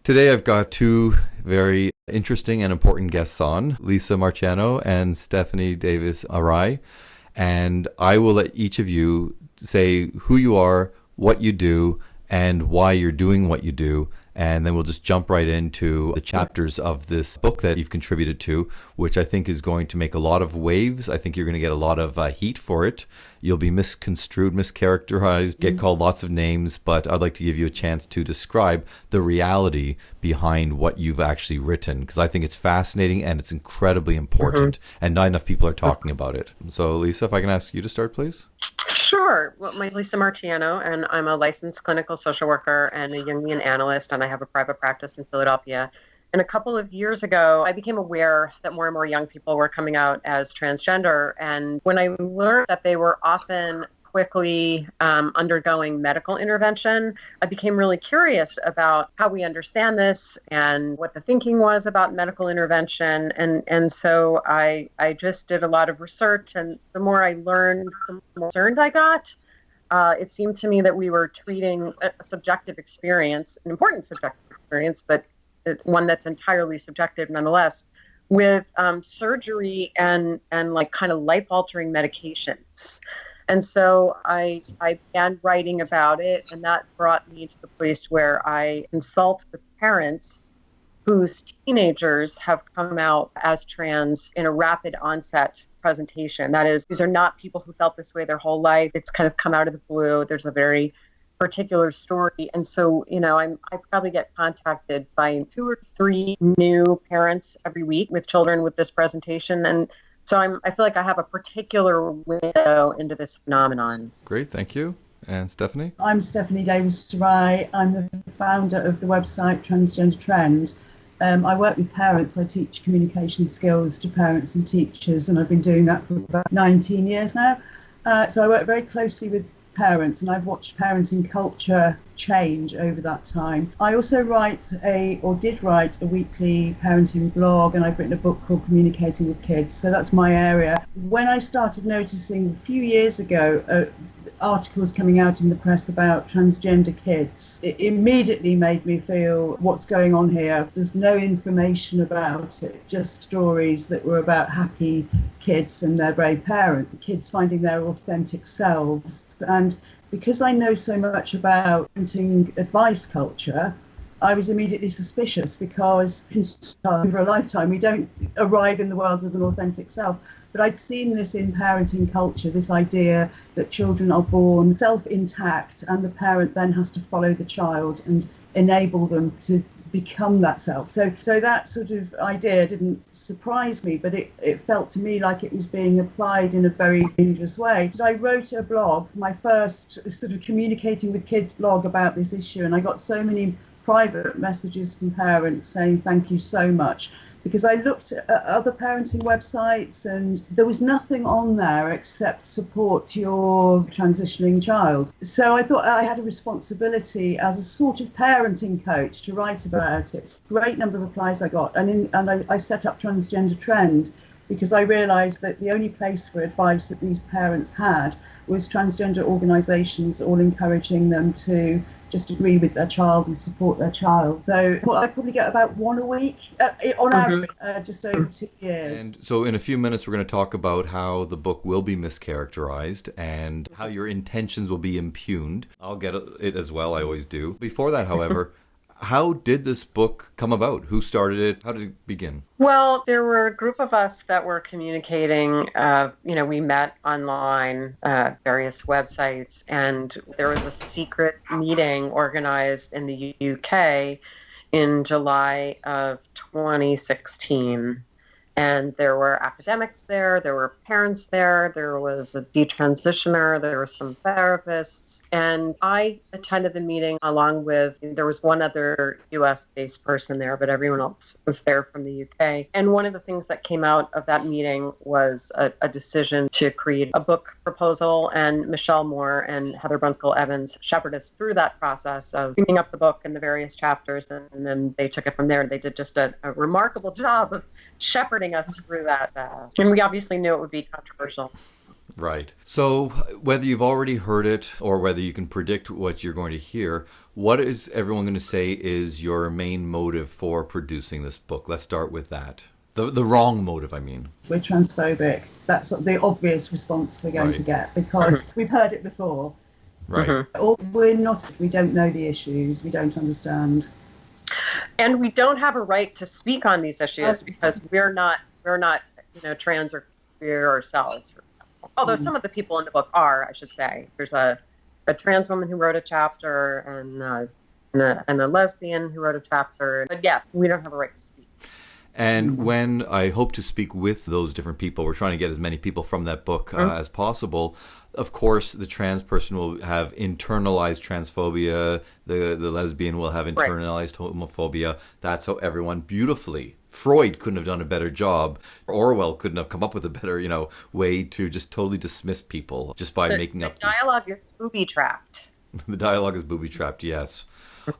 Today I've got two very interesting and important guests on, Lisa Marciano and Stephanie Davis Arai. And I will let each of you say who you are, what you do, and why you're doing what you do. And then we'll just jump right into the chapters of this book that you've contributed to, which I think is going to make a lot of waves. I think you're going to get a lot of heat for it. You'll be misconstrued, mischaracterized, get called lots of names, but I'd like to give you a chance to describe the reality behind what you've actually written, because I think it's fascinating and it's incredibly important, and not enough people are talking about it. So, Lisa, if I can ask you to start, please. Sure. Well, my name is Lisa Marciano, and I'm a licensed clinical social worker and a Jungian analyst, and I have a private practice in Philadelphia. And a couple of years ago, I became aware that more and more young people were coming out as transgender. And when I learned that they were often quickly undergoing medical intervention, I became really curious about how we understand this and what the thinking was about medical intervention. And so I just did a lot of research, and the more I learned, the more concerned I got. It seemed to me that we were treating a subjective experience, an important subjective experience, but one that's entirely subjective nonetheless, with surgery and like kind of life-altering medications. And so I began writing about it, and that brought me to the place where I consult with parents whose teenagers have come out as trans in a rapid onset presentation. That is, these are not people who felt this way their whole life. It's kind of come out of the blue. There's a very particular story. And so, I probably get contacted by 2 or 3 new parents every week with children with this presentation. And so I feel like I have a particular window into this phenomenon. Great, thank you. And Stephanie? I'm Stephanie Davis Arai. I'm the founder of the website Transgender Trend. I work with parents. I teach communication skills to parents and teachers, and I've been doing that for about 19 years now. So I work very closely with parents, and I've watched parenting culture change over that time. I also did write a weekly parenting blog, and I've written a book called Communicating with Kids. So that's my area. When I started noticing a few years ago articles coming out in the press about transgender kids, it immediately made me feel, what's going on here? There's no information about it, just stories that were about happy kids and their brave parents, the kids finding their authentic selves. And because I know so much about parenting advice culture, I was immediately suspicious, because over a lifetime we don't arrive in the world with an authentic self. But I'd seen this in parenting culture, this idea that children are born self-intact and the parent then has to follow the child and enable them to become that self. So that sort of idea didn't surprise me, but it felt to me like it was being applied in a very dangerous way. So I wrote a blog, my first sort of communicating with kids blog about this issue, and I got so many private messages from parents saying thank you so much, because I looked at other parenting websites and there was nothing on there except support your transitioning child. So I thought I had a responsibility as a sort of parenting coach to write about it. Great number of replies I got, and I set up Transgender Trend because I realised that the only place for advice that these parents had was transgender organisations all encouraging them to just agree with their child and support their child. So I probably get about 1 a week on average, just over 2 years. And so in a few minutes, we're going to talk about how the book will be mischaracterized and how your intentions will be impugned. I'll get it as well. I always do. Before that, however, how did this book come about? Who started it? How did it begin? Well, there were a group of us that were communicating. We met online, various websites, and there was a secret meeting organized in the UK in July of 2016. And there were academics there, there were parents there was a detransitioner, there were some therapists. And I attended the meeting along with, there was one other US-based person there, but everyone else was there from the UK. And one of the things that came out of that meeting was a decision to create a book proposal. And Michelle Moore and Heather Brunskill-Evans shepherded us through that process of cleaning up the book and the various chapters. And then they took it from there. They did just a remarkable job of shepherding us through that. And we obviously knew it would be controversial. Right. So whether you've already heard it or whether you can predict what you're going to hear, What is everyone going to say is your main motive for producing this book? Let's start with that. The wrong motive, I mean. We're transphobic. That's the obvious response we're going to get, because we've heard it before. Right. Or we're not, we don't know the issues, we don't understand. And we don't have a right to speak on these issues because we're not trans or queer ourselves. Although some of the people in the book are, I should say. There's a trans woman who wrote a chapter and a lesbian who wrote a chapter. But yes, we don't have a right to speak. And when I hope to speak with those different people, we're trying to get as many people from that book as possible. Of course, the trans person will have internalized transphobia. The lesbian will have internalized homophobia. That's how everyone beautifully. Freud couldn't have done a better job. Orwell couldn't have come up with a better, way to just totally dismiss people just by making up. The dialogue is booby-trapped. The dialogue is booby-trapped, yes.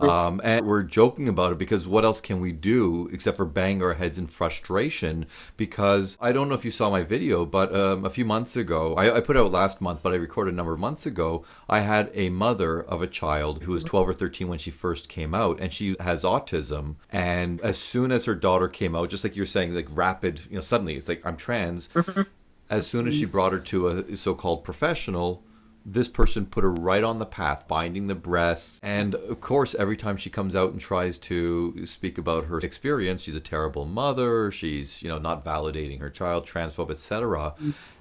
And we're joking about it because what else can we do except for bang our heads in frustration? Because I don't know if you saw my video, but a few months ago, I put out last month, but I recorded a number of months ago, I had a mother of a child who was 12 or 13 when she first came out, and she has autism. And as soon as her daughter came out, just like you're saying, like rapid, suddenly it's like, I'm trans. As soon as she brought her to a so-called professional, this person put her right on the path, binding the breasts. And of course, every time she comes out and tries to speak about her experience, she's a terrible mother. She's, not validating her child, transphobe, etc.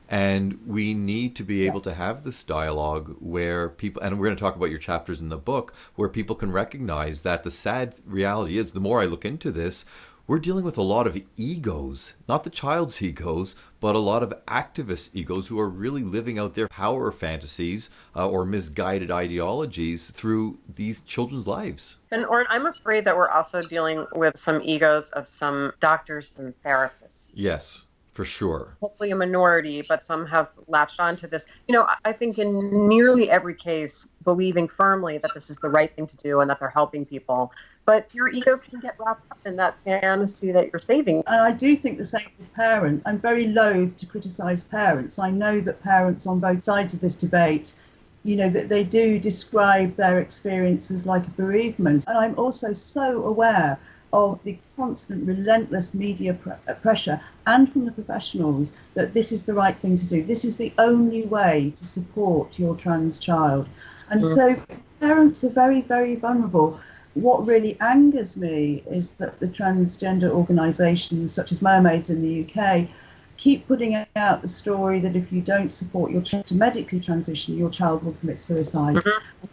And we need to be able to have this dialogue where people, and we're going to talk about your chapters in the book, where people can recognize that the sad reality is, the more I look into this, we're dealing with a lot of egos, not the child's egos, but a lot of activist egos who are really living out their power fantasies or misguided ideologies through these children's lives. And I'm afraid that we're also dealing with some egos of some doctors and therapists. Yes, for sure. Hopefully a minority, but some have latched onto this. I think in nearly every case, believing firmly that this is the right thing to do and that they're helping people. But your ego can get wrapped up in that fantasy that you're saving. And I do think the same with parents. I'm very loath to criticise parents. I know that parents on both sides of this debate, that they do describe their experiences like a bereavement. And I'm also so aware of the constant, relentless media pressure and from the professionals that this is the right thing to do. This is the only way to support your trans child. And so parents are very, very vulnerable. What really angers me is that the transgender organisations such as Mermaids in the UK keep putting out the story that if you don't support your child to medically transition, your child will commit suicide.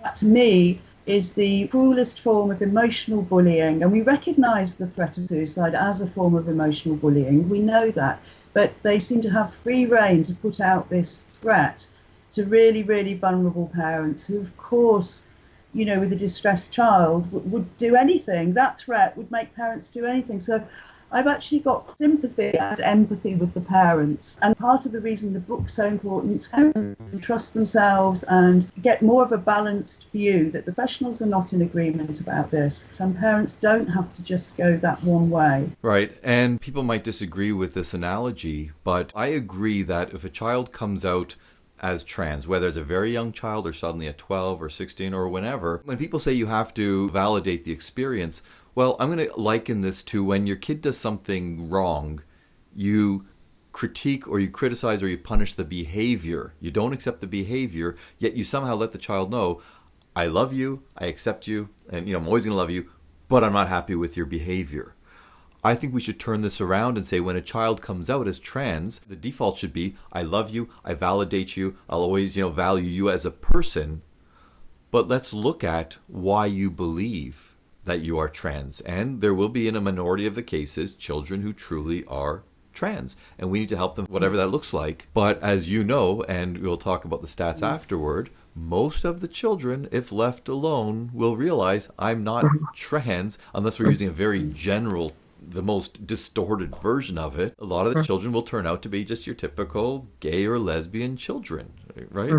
That to me is the cruelest form of emotional bullying, and we recognise the threat of suicide as a form of emotional bullying. We know that, but they seem to have free rein to put out this threat to really, really vulnerable parents who, of course, with a distressed child would do anything. That threat would make parents do anything. So I've actually got sympathy and empathy with the parents. And part of the reason the book's so important is to trust themselves and get more of a balanced view that the professionals are not in agreement about this. Some parents don't have to just go that one way. Right. And people might disagree with this analogy, but I agree that if a child comes out as trans, whether it's a very young child or suddenly at 12 or 16 or whenever, when people say you have to validate the experience, well, I'm going to liken this to when your kid does something wrong, you critique or you criticize or you punish the behavior. You don't accept the behavior, yet you somehow let the child know, I love you, I accept you, and I'm always going to love you, but I'm not happy with your behavior. I think we should turn this around and say when a child comes out as trans, the default should be, I love you, I validate you, I'll always, value you as a person. But let's look at why you believe that you are trans. And there will be, in a minority of the cases, children who truly are trans. And we need to help them, whatever that looks like. But as you know, and we'll talk about the stats afterward, most of the children, if left alone, will realize I'm not trans, unless we're using a very general, the most distorted version of it. A lot of the children will turn out to be just your typical gay or lesbian children, right?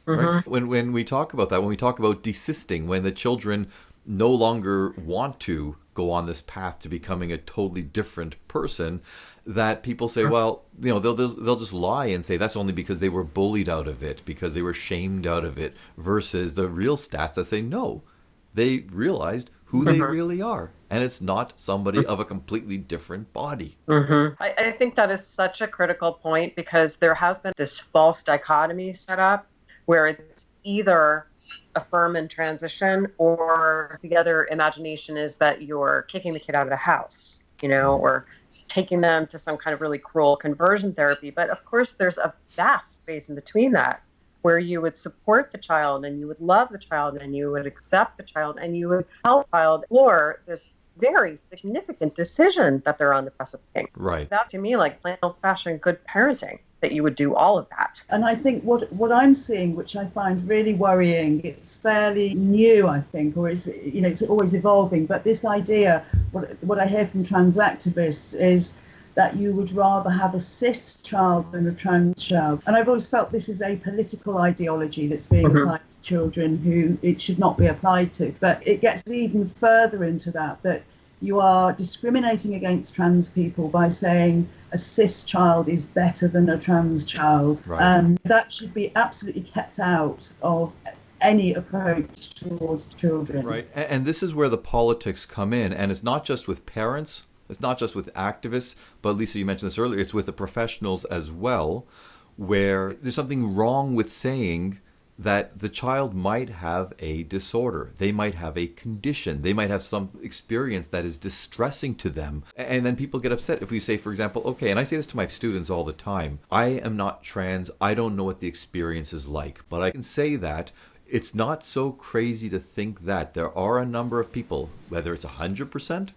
Right? When we talk about that, when we talk about desisting, when the children no longer want to go on this path to becoming a totally different person, that people say, well, they'll just lie and say that's only because they were bullied out of it, because they were shamed out of it, versus the real stats that say no. they realized who they really are. And it's not somebody of a completely different body. I think that is such a critical point, because there has been this false dichotomy set up where it's either affirm and transition, or the other imagination is that you're kicking the kid out of the house, or taking them to some kind of really cruel conversion therapy. But of course, there's a vast space in between that, where you would support the child and you would love the child and you would accept the child and you would help the child explore this very significant decision that they're on the precipice of making. Right. That, to me, like plain old-fashioned good parenting, that you would do all of that. And I think what I'm seeing, which I find really worrying, it's fairly new, I think, or it's always evolving. But this idea, what I hear from trans activists is that you would rather have a cis child than a trans child. And I've always felt this is a political ideology that's being applied to children who it should not be applied to. But it gets even further into that you are discriminating against trans people by saying a cis child is better than a trans child. Right. That should be absolutely kept out of any approach towards children. Right. And this is where the politics come in. And it's not just with parents, it's not just with activists, but Lisa, you mentioned this earlier, it's with the professionals as well, where there's something wrong with saying that the child might have a disorder. They might have a condition. They might have some experience that is distressing to them. And then people get upset if we say, for example, okay, and I say this to my students all the time, I am not trans. I don't know what the experience is like, but I can say that it's not so crazy to think that there are a number of people, whether it's 100%,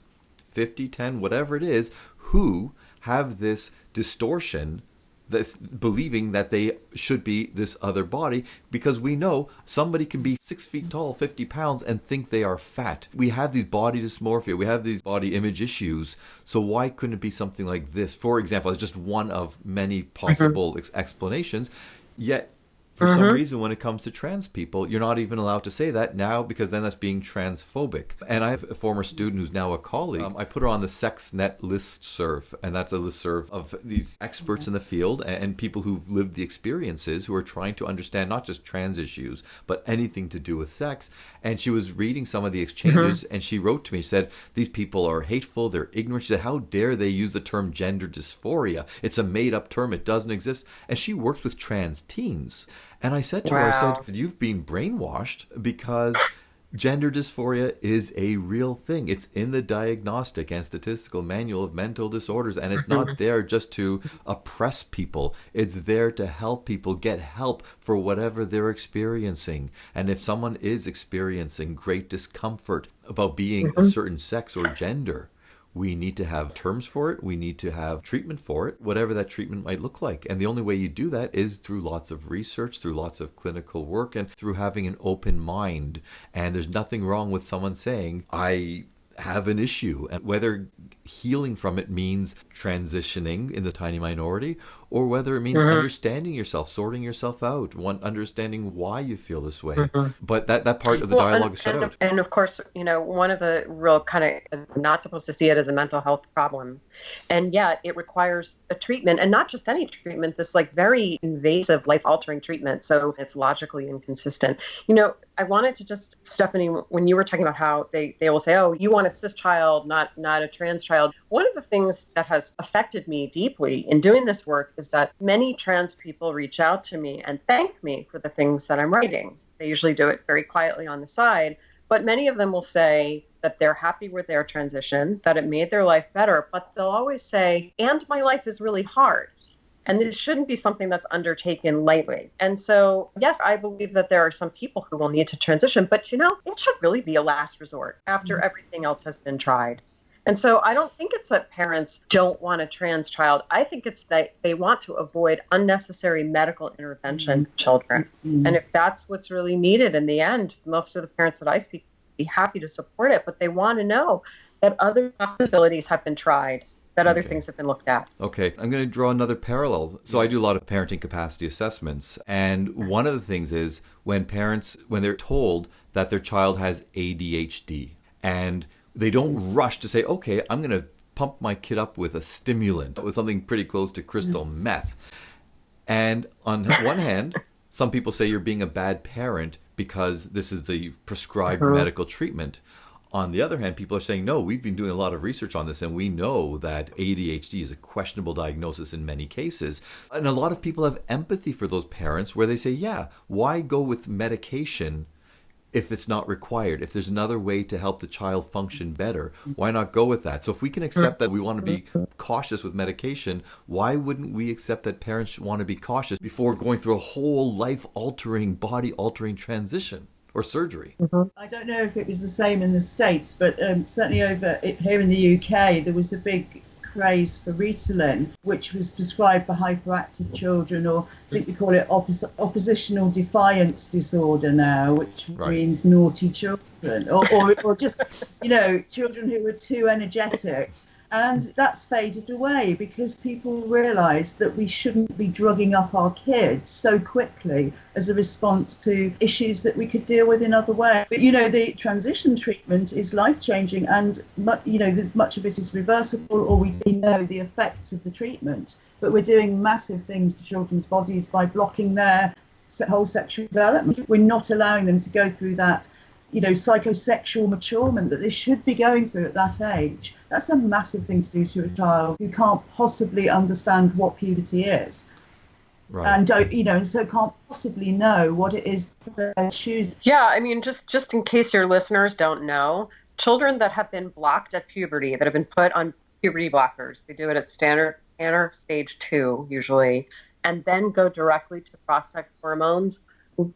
50, 10, whatever it is, who have this distortion, this believing that they should be this other body, because we know somebody can be 6 feet tall, 50 pounds, and think they are fat. We have these body dysmorphia, we have these body image issues. So why couldn't it be something like this? For example, it's just one of many possible explanations. Yet, for some reason, when it comes to trans people, you're not even allowed to say that now, because then that's being transphobic. And I have a former student who's now a colleague. I put her on the SexNet listserv, and that's a listserv of these experts in the field and people who've lived the experiences, who are trying to understand not just trans issues, but anything to do with sex. And she was reading some of the exchanges, and she wrote to me, she said, these people are hateful, they're ignorant. She said, how dare they use the term gender dysphoria? It's a made-up term, it doesn't exist. And she works with trans teens. And I said to her, I said, you've been brainwashed, because gender dysphoria is a real thing. It's in the Diagnostic and Statistical Manual of Mental Disorders, and it's not there just to oppress people. It's there to help people get help for whatever they're experiencing. And if someone is experiencing great discomfort about being a certain sex or gender, we need to have terms for it. We need to have treatment for it, whatever that treatment might look like. And the only way you do that is through lots of research, through lots of clinical work, and through having an open mind. And there's nothing wrong with someone saying, I have an issue, and whether healing from it means transitioning in the tiny minority, or whether it means understanding yourself, sorting yourself out, understanding why you feel this way. But that part of the dialogue is shut out. And of course, one of the real kind of, not supposed to see it as a mental health problem, and yet it requires a treatment, and not just any treatment, this like very invasive, life-altering treatment. So it's logically inconsistent. I wanted to just, Stephanie, when you were talking about how they will say, oh, you want a cis child, not a trans child. One of the things that has affected me deeply in doing this work is that many trans people reach out to me and thank me for the things that I'm writing. They usually do it very quietly on the side, but many of them will say that they're happy with their transition, that it made their life better, but they'll always say, and my life is really hard. And this shouldn't be something that's undertaken lightly. And so, yes, I believe that there are some people who will need to transition, but it should really be a last resort after everything else has been tried. And so I don't think it's that parents don't want a trans child. I think it's that they want to avoid unnecessary medical intervention for children. And if that's what's really needed in the end, most of the parents that I speak would be happy to support it, but they want to know that other possibilities have been tried, that other things have been looked at. Okay, I'm going to draw another parallel. So I do a lot of parenting capacity assessments. And one of the things is when parents, when they're told that their child has ADHD, and they don't rush to say, okay, I'm going to pump my kid up with a stimulant, with something pretty close to crystal meth. And on one hand, some people say you're being a bad parent because this is the prescribed medical treatment. On the other hand, people are saying, no, we've been doing a lot of research on this, and we know that ADHD is a questionable diagnosis in many cases. And a lot of people have empathy for those parents where they say, yeah, why go with medication if it's not required? If there's another way to help the child function better, why not go with that? So if we can accept that we want to be cautious with medication, why wouldn't we accept that parents want to be cautious before going through a whole life-altering, body-altering transition or surgery? I don't know if it was the same in the States, but certainly here in the UK, there was a big craze for Ritalin, which was prescribed for hyperactive children, or I think we call it oppositional defiance disorder now, which means naughty children, or just, children who are too energetic. And that's faded away because people realise that we shouldn't be drugging up our kids so quickly as a response to issues that we could deal with in other ways. But, the transition treatment is life-changing, and, there's much of it is reversible, or we know the effects of the treatment. But we're doing massive things to children's bodies by blocking their whole sexual development. We're not allowing them to go through that psychosexual maturement that they should be going through at that age. That's a massive thing to do to a child who can't possibly understand what puberty is. Right. And so can't possibly know what it is that they're choosing. Yeah, I mean, just in case your listeners don't know, children that have been blocked at puberty, that have been put on puberty blockers, they do it at standard stage 2 usually, and then go directly to cross-sex hormones,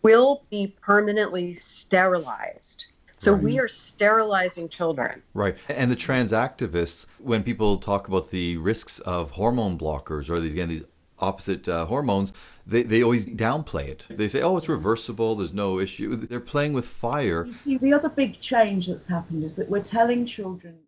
will be permanently sterilized. So we are sterilizing children. Right. And the trans activists, when people talk about the risks of hormone blockers or these opposite hormones, they always downplay it. They say, oh, it's reversible, there's no issue. They're playing with fire. You see, the other big change that's happened is that we're telling children